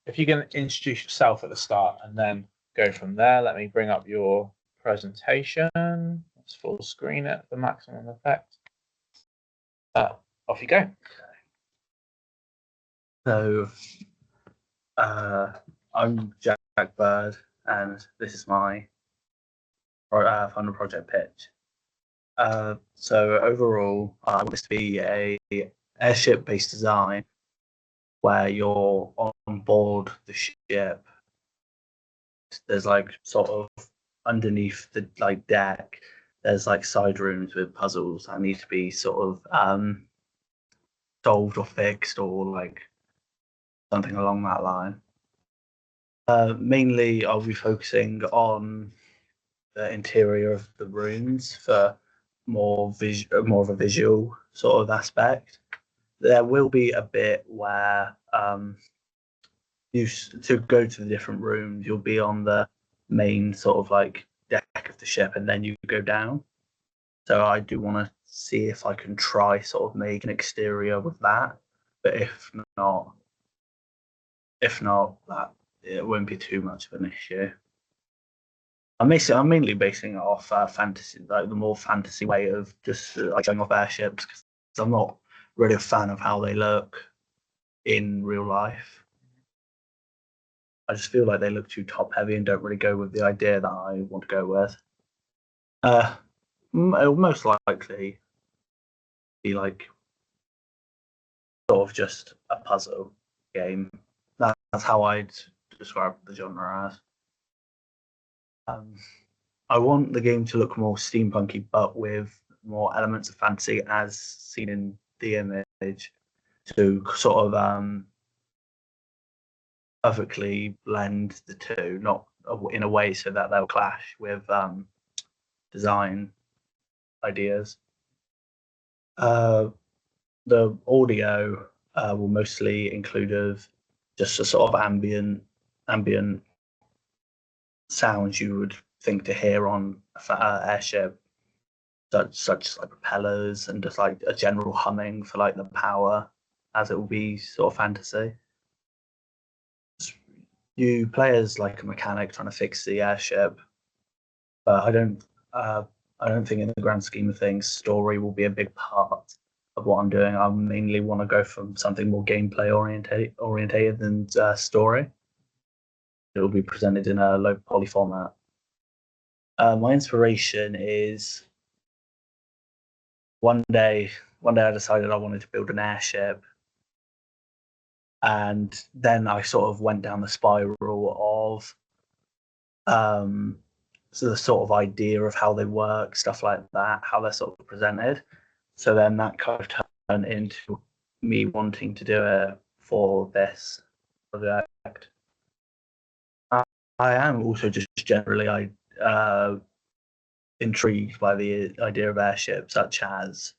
if you can introduce yourself at the start and then go from there. Let me bring up your presentation. Let's full screen it for maximum effect. Off you go. So, I'm Jack Bird, and this is my final project pitch. So overall, I want this to be a airship-based design where you're on board the ship. There's like sort of underneath the deck. There's like side rooms with puzzles that need to be sort of solved or fixed or like something along that line. Mainly, I'll be focusing on the interior of the rooms for more of a visual sort of aspect. There will be a bit where to go to the different rooms, you'll be on the main sort of like deck of the ship, and then you go down. So I do want to see if I can try sort of make an exterior with that, but if not, that it won't be too much of an issue. I'm mainly basing it off fantasy, like the more fantasy way of just like showing off airships, because I'm not really a fan of how they look in real life. I just feel like they look too top heavy and don't really go with the idea that I want to go with. It'll most likely be like sort of just a puzzle game. That's how I'd describe the genre as. I want the game to look more steampunky, but with more elements of fantasy as seen in the image, to sort of perfectly blend the two, not in a way so that they'll clash with design ideas. The audio will mostly include of just a sort of ambient sounds you would think to hear on an airship, such as like propellers and just like a general humming for like the power, as it will be sort of fantasy. You play as like a mechanic trying to fix the airship, but I don't think in the grand scheme of things, story will be a big part of what I'm doing. I mainly want to go from something more gameplay orientated than story. It will be presented in a low poly format. My inspiration is one day I decided I wanted to build an airship, and then I sort of went down the spiral of so the sort of idea of how they work, stuff like that, how they're sort of presented. So then that kind of turned into me wanting to do it for this project. I am also just generally intrigued by the idea of airships, such as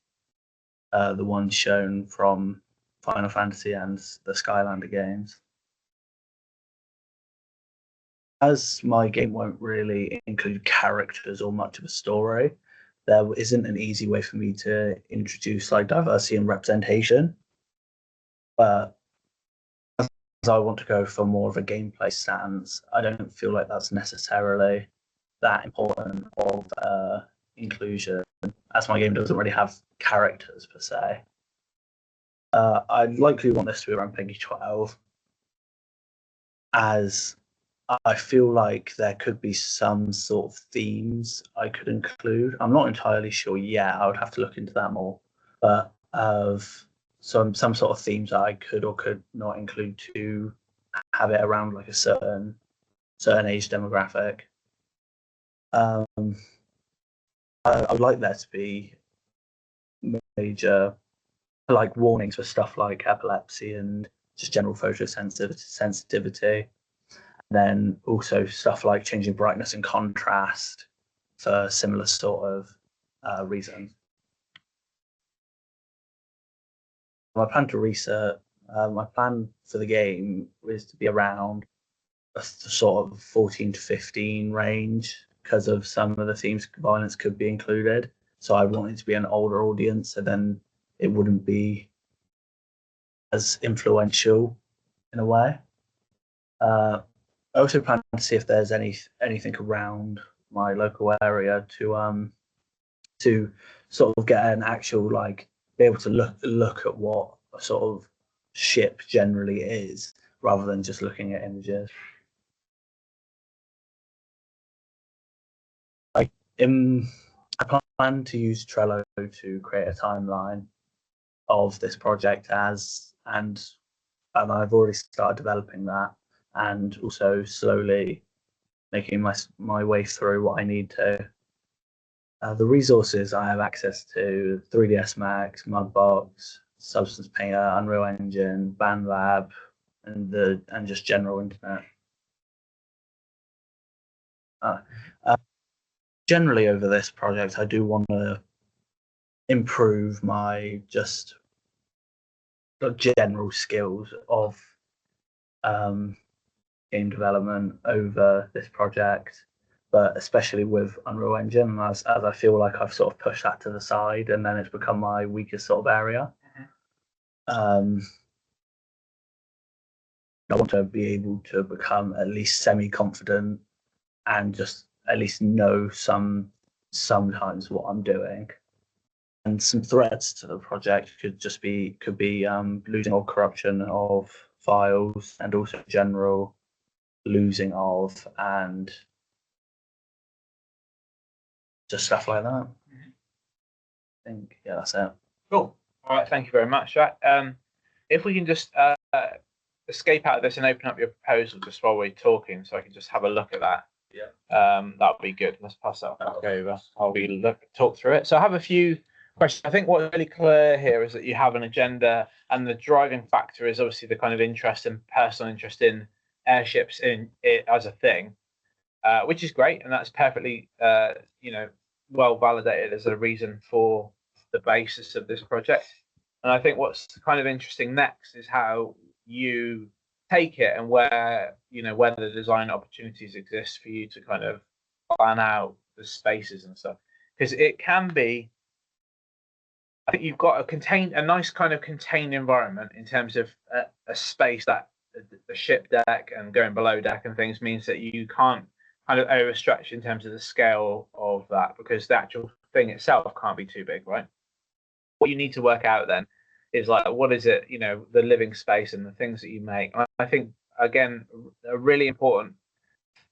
the ones shown from Final Fantasy and the Skylander games. As my game won't really include characters or much of a story, there isn't an easy way for me to introduce like diversity and representation. But as I want to go for more of a gameplay stance, I don't feel like that's necessarily that important of inclusion, as my game doesn't really have characters per se. I'd likely want this to be around Peggy 12, as I feel like there could be some sort of themes I could include. I'm not entirely sure yet. I would have to look into that more. But of some sort of themes that I could or could not include to have it around like a certain age demographic. I would like there to be major like warnings for stuff like epilepsy and just general photosensitivity. Then also stuff like changing brightness and contrast for similar sort of reasons. My plan for the game is to be around a sort of 14 to 15 range, because of some of the themes violence could be included. So I want it to be an older audience, so then it wouldn't be as influential in a way. I also plan to see if there's anything around my local area to sort of get an actual like be able to look at what a sort of ship generally is rather than just looking at images. I plan to use Trello to create a timeline of this project and I've already started developing that and also slowly making my way through what I need to. The resources I have access to: 3ds Max, Mudbox, Substance Painter, Unreal Engine, BandLab, and just general internet. Uh, uh, Generally, over this project, I do want to improve my just general skills of um, game development over this project, but especially with Unreal Engine, as I feel like I've sort of pushed that to the side, and then it's become my weakest sort of area. Um, I want to be able to become at least semi-confident and just at least know sometimes what I'm doing. And some threats to the project could be losing or corruption of files, and also general losing of and just stuff like that. I think that's it. Cool. All right. Thank you very much. If we can just escape out of this and open up your proposal just while we're talking, so I can just have a look at that. Yeah. That would be good. Let's pass that back over. I'll talk through it. So I have a few questions. I think what's really clear here is that you have an agenda, and the driving factor is obviously the kind of interest and personal interest in airships in it as a thing, which is great, and that's perfectly well validated as a reason for the basis of this project. And I think what's kind of interesting next is how you take it and where the design opportunities exist for you to kind of plan out the spaces and stuff, because it can be, I think you've got a nice kind of contained environment in terms of a space that the ship deck and going below deck and things means that you can't kind of overstretch in terms of the scale of that, because the actual thing itself can't be too big, right? What you need to work out then is like, what is it, the living space and the things that you make. I think, again, a really important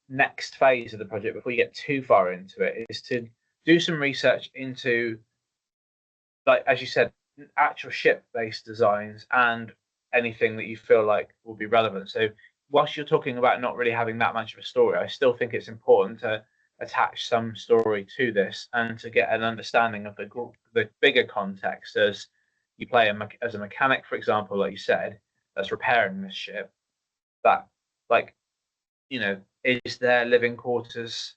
next phase of the project before you get too far into it is to do some research into, like, as you said, actual ship-based designs and anything that you feel like will be relevant. So whilst you're talking about not really having that much of a story, I still think it's important to attach some story to this and to get an understanding of the bigger context as you play as a mechanic, for example, like you said, that's repairing this ship. That, like, is their living quarters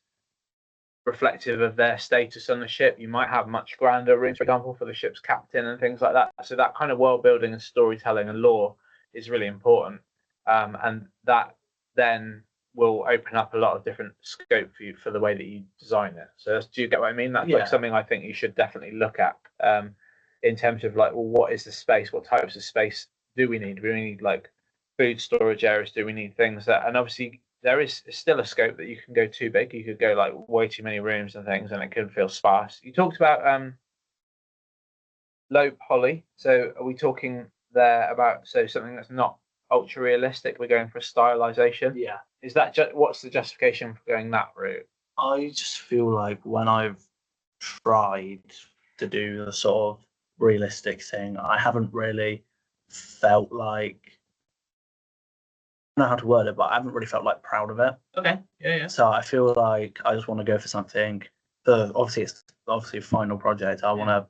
reflective of their status on the ship? You might have much grander rooms, for example, for the ship's captain and things like that. So that kind of world building and storytelling and lore is really important, and that then will open up a lot of different scope for you for the way that you design it. So do you get what I mean? That's like something I think you should definitely look at, in terms of like, well, what is the space? What types of space do we need? Do we need like food storage areas? Do we need things that, and obviously there is still a scope that you can go too big. You could go like way too many rooms and things, and it could feel sparse. You talked about low poly. So are we talking there about something that's not ultra realistic? We're going for stylization. Yeah. Is that what's the justification for going that route? I just feel like when I've tried to do the sort of realistic thing, I haven't really felt like, I don't know how to word it, but I haven't really felt like proud of it. Okay. Yeah. So I feel like I just want to go for something. It's obviously a final project. I want to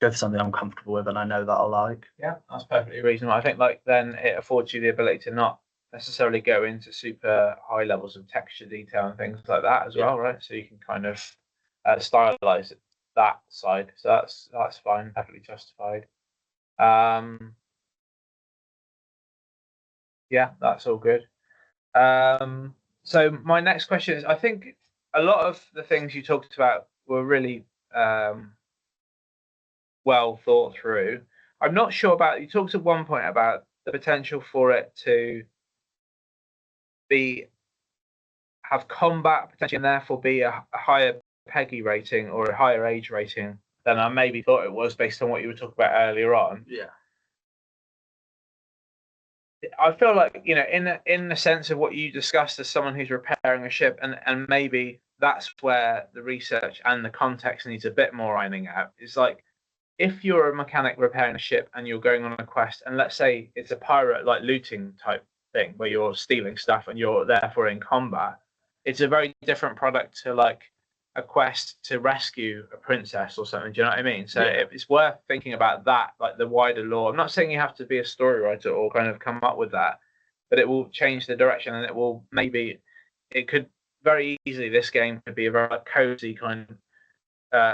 go for something I'm comfortable with and I know that I'll like. Yeah, that's perfectly reasonable. I think like then it affords you the ability to not necessarily go into super high levels of texture detail and things like that as well, right? So you can kind of stylize that side. So that's fine, perfectly justified. Yeah, that's all good. So my next question is, I think a lot of the things you talked about were really well thought through. I'm not sure about, you talked at one point about the potential for it to have combat potentially and therefore be a higher PEGI rating or a higher age rating than I maybe thought it was based on what you were talking about earlier on. Yeah. I feel like, you know, in the sense of what you discussed as someone who's repairing a ship, and maybe that's where the research and the context needs a bit more ironing out. It's like, if you're a mechanic repairing a ship and you're going on a quest, and let's say it's a pirate like looting type thing where you're stealing stuff and you're therefore in combat, it's a very different product to like a quest to rescue a princess or something. Do you know what I mean? So Yeah. it's worth thinking about that, like the wider lore. I'm not saying you have to be a story writer or kind of come up with that, but it will change the direction, and it will maybe, it could very easily, this game could be a very cozy kind of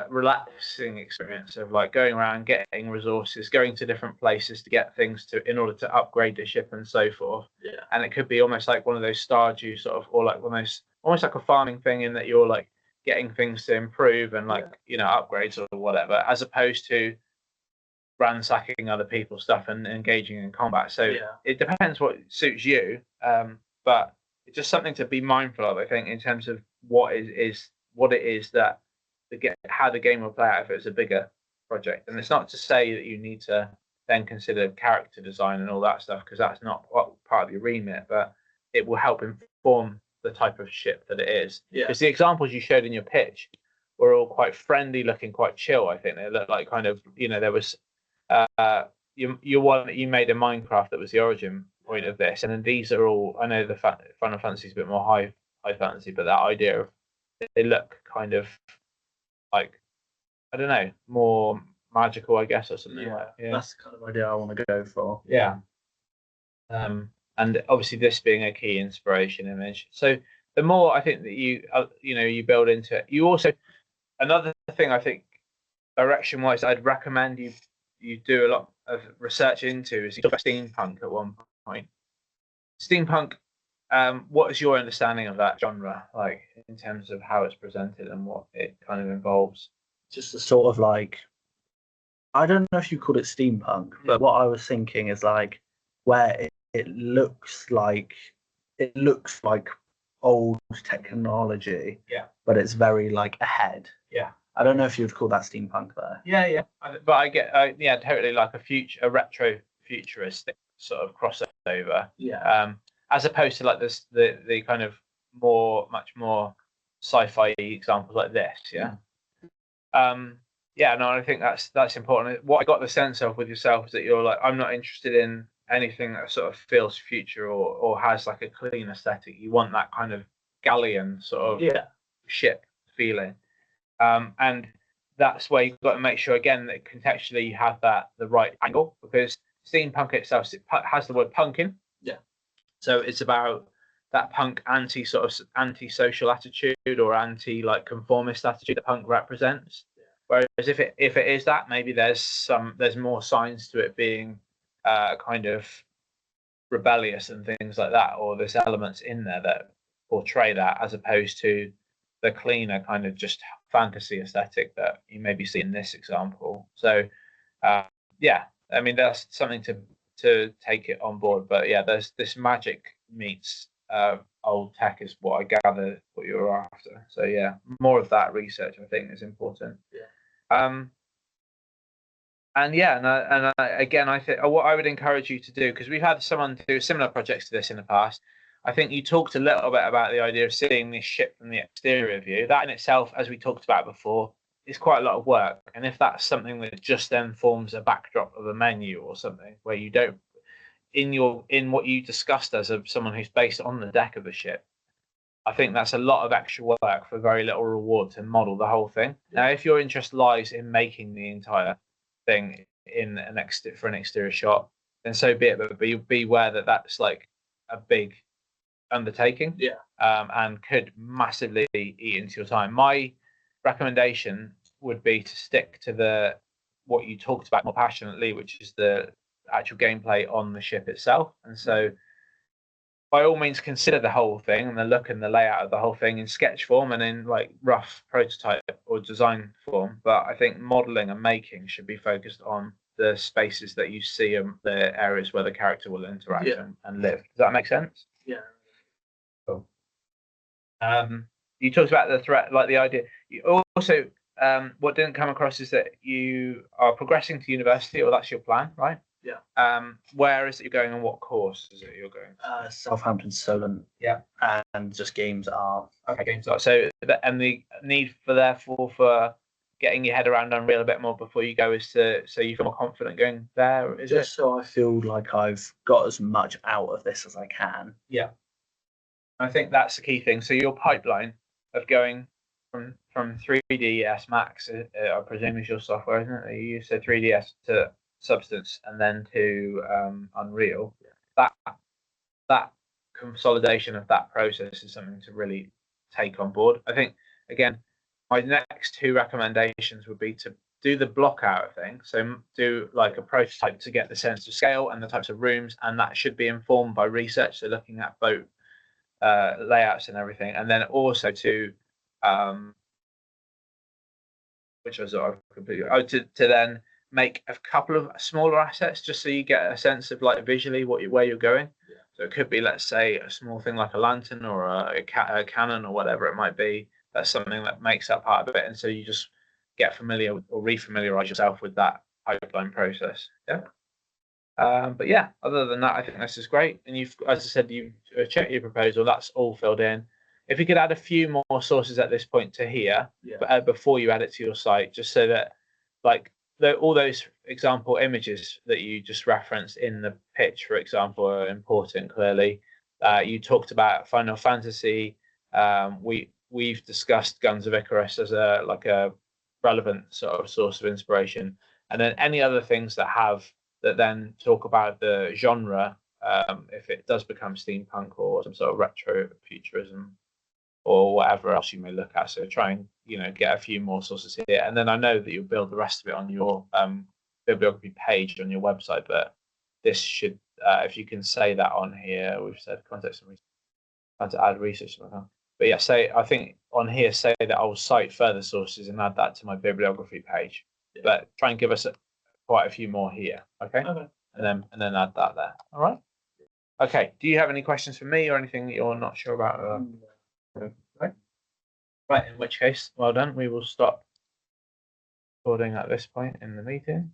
relaxing experience of like going around, getting resources, going to different places to get things to in order to upgrade the ship and so forth. Yeah. And it could be almost like one of those Stardew sort of, or like one of those, almost like a farming thing, in that you're like getting things to improve and like, you know, upgrades or whatever, as opposed to ransacking other people's stuff and engaging in combat. So it depends what suits you, but it's just something to be mindful of, I think, in terms of what is what it is that how the game will play out if it's a bigger project. And it's not to say that you need to then consider character design and all that stuff, because that's not part of your remit, but it will help inform the type of ship that it is. Because the examples you showed in your pitch were all quite friendly looking, quite chill. I think they looked like kind of, you know, there was you one that you made in Minecraft that was the origin point of this, and then these are all, I know the Final Fantasy is a bit more high fantasy, but that idea of they look kind of like, I don't know, more magical, I guess, or something. That's the kind of idea I want to go for. Yeah. And obviously this being a key inspiration image. So the more I think that you build into it, you also, another thing I think direction wise I'd recommend you do a lot of research into is steampunk at one point. Steampunk, what is your understanding of that genre, like in terms of how it's presented and what it kind of involves? Just a sort of like, I don't know if you call it steampunk, but what I was thinking is like where it looks like old technology, but it's very like ahead. I don't know if you'd call that steampunk there. But I get, totally, like a retro futuristic sort of crossover. As opposed to like this, the kind of much more sci-fi examples like this. No, I think that's important. What I got the sense of with yourself is that you're like, I'm not interested in anything that sort of feels future or has like a clean aesthetic. You want that kind of galleon sort of ship feeling. And that's where you've got to make sure again that contextually you have the right angle, because steampunk itself has the word punk in. So it's about that punk anti-social attitude or like conformist attitude that punk represents. Whereas if it is that, maybe there's more signs to it being kind of rebellious and things like that, or there's elements in there that portray that, as opposed to the cleaner kind of just fantasy aesthetic that you maybe see in this example. So I mean, that's something to take it on board. But there's this magic meets old tech is what I gather what you're after. So more of that research I think is important. Again, I think what I would encourage you to do, because we've had someone do similar projects to this in the past. I think you talked a little bit about the idea of seeing this ship from the exterior view. That in itself, as we talked about before, is quite a lot of work. And if that's something that just then forms a backdrop of a menu or something, where you don't, in what you discussed as someone who's based on the deck of the ship, I think that's a lot of extra work for very little reward to model the whole thing. Now, if your interest lies in making the entire thing for an exterior shot, then so be it. But be aware that that's like a big undertaking, and could massively eat into your time. My recommendation would be to stick to what you talked about more passionately, which is the actual gameplay on the ship itself. And so by all means consider the whole thing and the look and the layout of the whole thing in sketch form and in like rough prototype or design form, but I think modeling and making should be focused on the spaces that you see and the areas where the character will interact and live. Does that make sense? You talked about the threat, like the idea. You also, what didn't come across is that you are progressing to university, or that's your plan, right? Yeah. Where is it you're going, and what course is it you're going? Southampton, Solent. Yeah. And just games are. Okay, games are. So, and the need for therefore for getting your head around Unreal a bit more before you go is so you feel more confident going there. Is Just it? so I feel like I've got as much out of this as I can. Yeah. I think that's the key thing. So your pipeline of going from 3ds Max, I presume is your software, isn't it? That you use, so 3ds to Substance and then to Unreal. Yeah. That consolidation of that process is something to really take on board. I think again, my next two recommendations would be to do the block out thing. So do like a prototype to get the sense of scale and the types of rooms, and that should be informed by research. So looking at boat layouts and everything, and then also to which was sort of completely to then make a couple of smaller assets just so you get a sense of like visually where you're going. Yeah. So it could be, let's say, a small thing like a lantern or a cannon or whatever it might be. That's something that makes that part of it, and so you just get familiar with, or refamiliarize yourself with that pipeline process. Yeah. But yeah, other than that, I think this is great. And you've, as I said, you've checked your proposal. That's all filled in. If you could add a few more sources at this point to here, yeah, before you add it to your site, just so that, like, all those example images that you just referenced in the pitch, for example, are important. Clearly, you talked about Final Fantasy. We've discussed Guns of Icarus as a relevant sort of source of inspiration, and then any other things that then talk about the genre, if it does become steampunk or some sort of retro futurism or whatever else you may look at. So try and get a few more sources here, and then I know that you'll build the rest of it on your bibliography page on your website. But this should, if you can say that on here, we've said context and research, and to add research. But yeah, I think on here say that I will cite further sources and add that to my bibliography page. Yeah. But try and give us quite a few more here, okay? And then add that there. All right. Okay. Do you have any questions for me or anything that you're not sure about? Right. In which case, well done. We will stop recording at this point in the meeting.